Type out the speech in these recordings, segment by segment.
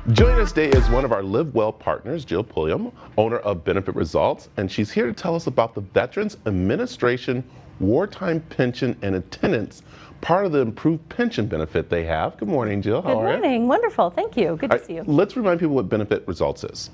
Joining us today is one of our Live Well partners, Jill Pulliam, owner of Benefit Results, and she's here to tell us about the Veterans Administration Wartime Pension and Attendance, part of the improved pension benefit they have. Good morning, Jill. How are you? Good morning. Wonderful. Thank you. Good to see you. Let's remind people what Benefit Results is.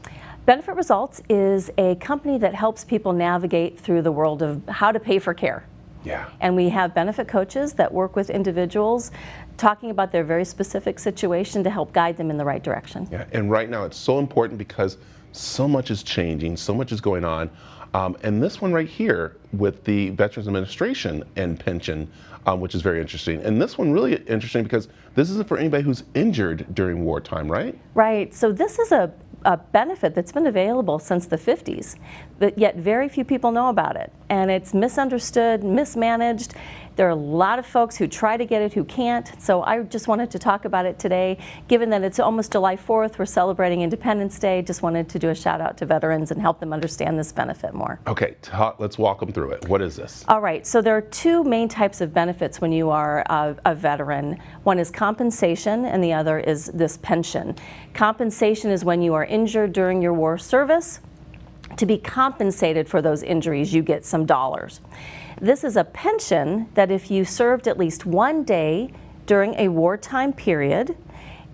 Benefit Results is a company that helps people navigate through the world of how to pay for care. Yeah. And we have benefit coaches that work with individuals talking about their very specific situation to help guide them in the right direction. Yeah, and right now it's so important because so much is changing, so much is going on. And this one right here with the Veterans Administration and pension, which is very interesting. And this one really interesting because this isn't for anybody who's injured during wartime, right? Right. So this is a benefit that's been available since the 50s, but yet very few people know about it. And it's misunderstood, mismanaged. There are a lot of folks who try to get it who can't. So I just wanted to talk about it today. Given that it's almost July 4th, we're celebrating Independence Day, just wanted to do a shout out to veterans and help them understand this benefit more. Okay, let's walk them through it. What is this? All right, so there are two main types of benefits when you are a veteran. One is compensation and the other is this pension. Compensation is when you are injured during your war service. To be compensated for those injuries, you get some dollars. This is a pension that if you served at least one day during a wartime period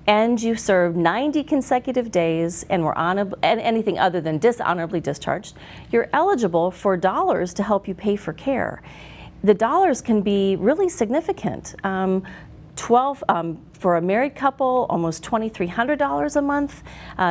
and you served 90 consecutive days and were anything other than dishonorably discharged, you're eligible for dollars to help you pay for care. The dollars can be really significant. For a married couple, almost $2,300 a month.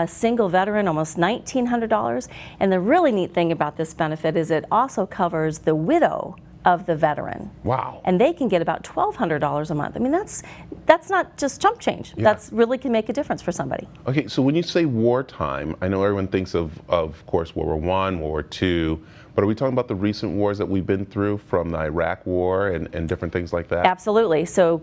Single veteran, almost $1,900. And the really neat thing about this benefit is it also covers the widow of the veteran. Wow. And they can get about $1,200 a month. I mean, that's not just chump change. Yeah. That's really can make a difference for somebody. Okay, so when you say wartime, I know everyone thinks of course, World War I, World War II, but are we talking about the recent wars that we've been through from the Iraq War and different things like that? Absolutely. So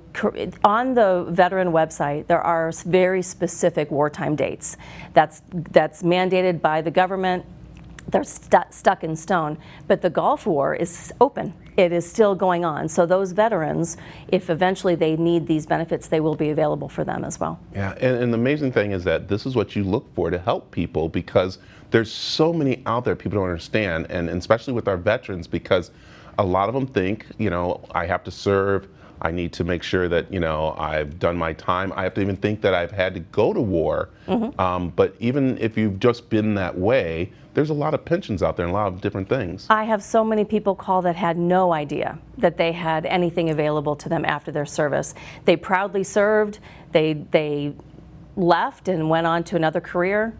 on the veteran website, there are very specific wartime dates. That's mandated by the government. They're stuck in stone. But the Gulf War is open. It is still going on. So those veterans, if eventually they need these benefits, they will be available for them as well. Yeah, and the amazing thing is that this is what you look for to help people because there's so many out there people don't understand, and especially with our veterans, because a lot of them think, I have to serve, I need to make sure that, I've done my time. I have to even think that I've had to go to war. Mm-hmm. But even if you've just been that way, there's a lot of pensions out there and a lot of different things. I have so many people call that had no idea that they had anything available to them after their service. They proudly served, they left and went on to another career.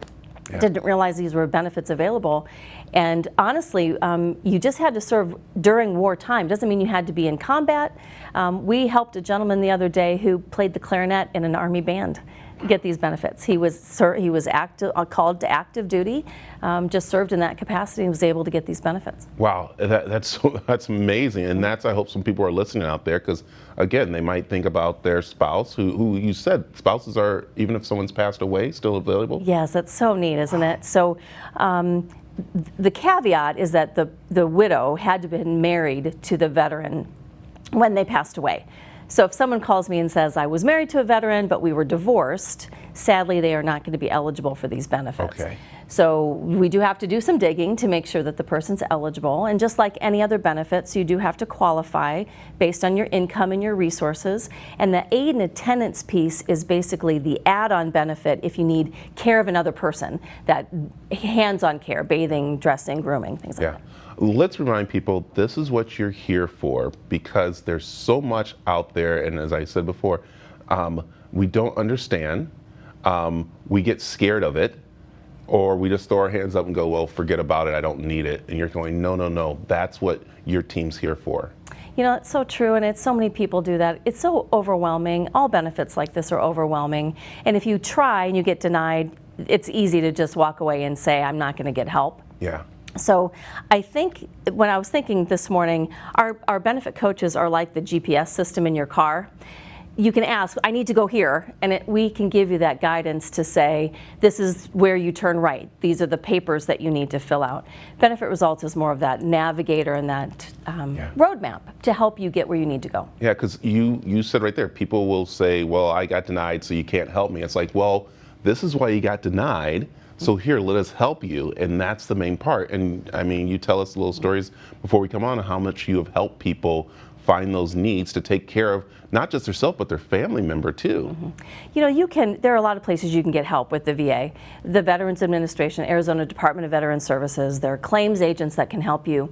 Yeah. Didn't realize these were benefits available. And honestly, you just had to serve during wartime. Doesn't mean you had to be in combat. We helped a gentleman the other day who played the clarinet in an Army band get these benefits. He was called to active duty, just served in that capacity and was able to get these benefits. Wow, that's amazing, and I hope some people are listening out there because again, they might think about their spouse, who you said spouses are, even if someone's passed away, still available. Yes, that's so neat, isn't it? So. The caveat is that the widow had to have been married to the veteran when they passed away. So if someone calls me and says, I was married to a veteran, but we were divorced, sadly, they are not going to be eligible for these benefits. Okay. So we do have to do some digging to make sure that the person's eligible. And just like any other benefits, you do have to qualify based on your income and your resources. And the aid and attendance piece is basically the add-on benefit if you need care of another person, that hands-on care, bathing, dressing, grooming, things like that. Let's remind people this is what you're here for because there's so much out there, and as I said before, we don't understand, we get scared of it, or we just throw our hands up and go, well, forget about it, I don't need it. And you're going, no, that's what your team's here for. It's so true, and so many people do that. It's so overwhelming. All benefits like this are overwhelming. And if you try and you get denied, it's easy to just walk away and say, I'm not going to get help. Yeah. So I think when I was thinking this morning, our benefit coaches are like the GPS system in your car. You can ask, I need to go here, and we can give you that guidance to say, this is where you turn right. These are the papers that you need to fill out. Benefit Results is more of that navigator and that roadmap to help you get where you need to go. Yeah, because you said right there, people will say, well, I got denied, so you can't help me. It's like, well, this is why you got denied. So here, let us help you, and that's the main part. And I mean, you tell us little stories before we come on how much you have helped people find those needs to take care of not just themselves but their family member too. You know, there are a lot of places you can get help with the VA. The Veterans Administration, Arizona Department of Veteran Services, there are claims agents that can help you.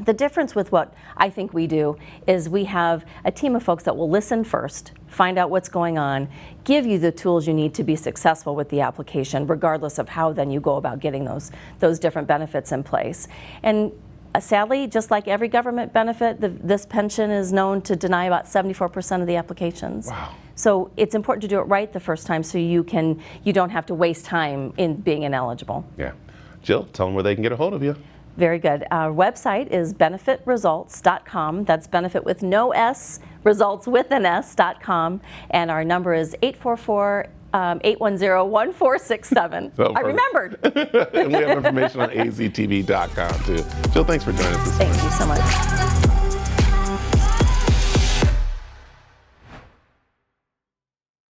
The difference with what I think we do is we have a team of folks that will listen first, find out what's going on, give you the tools you need to be successful with the application, regardless of how then you go about getting those different benefits in place. And sadly, just like every government benefit, this pension is known to deny about 74% of the applications. Wow. So it's important to do it right the first time so you don't have to waste time in being ineligible. Yeah. Jill, tell them where they can get a hold of you. Very good. Our website is benefitresults.com. That's benefit with no S, results with an S.com. And our number is 844-810-1467. So I remembered. And we have information on aztv.com too. Jill, thanks for joining us this morning. Thank you so much.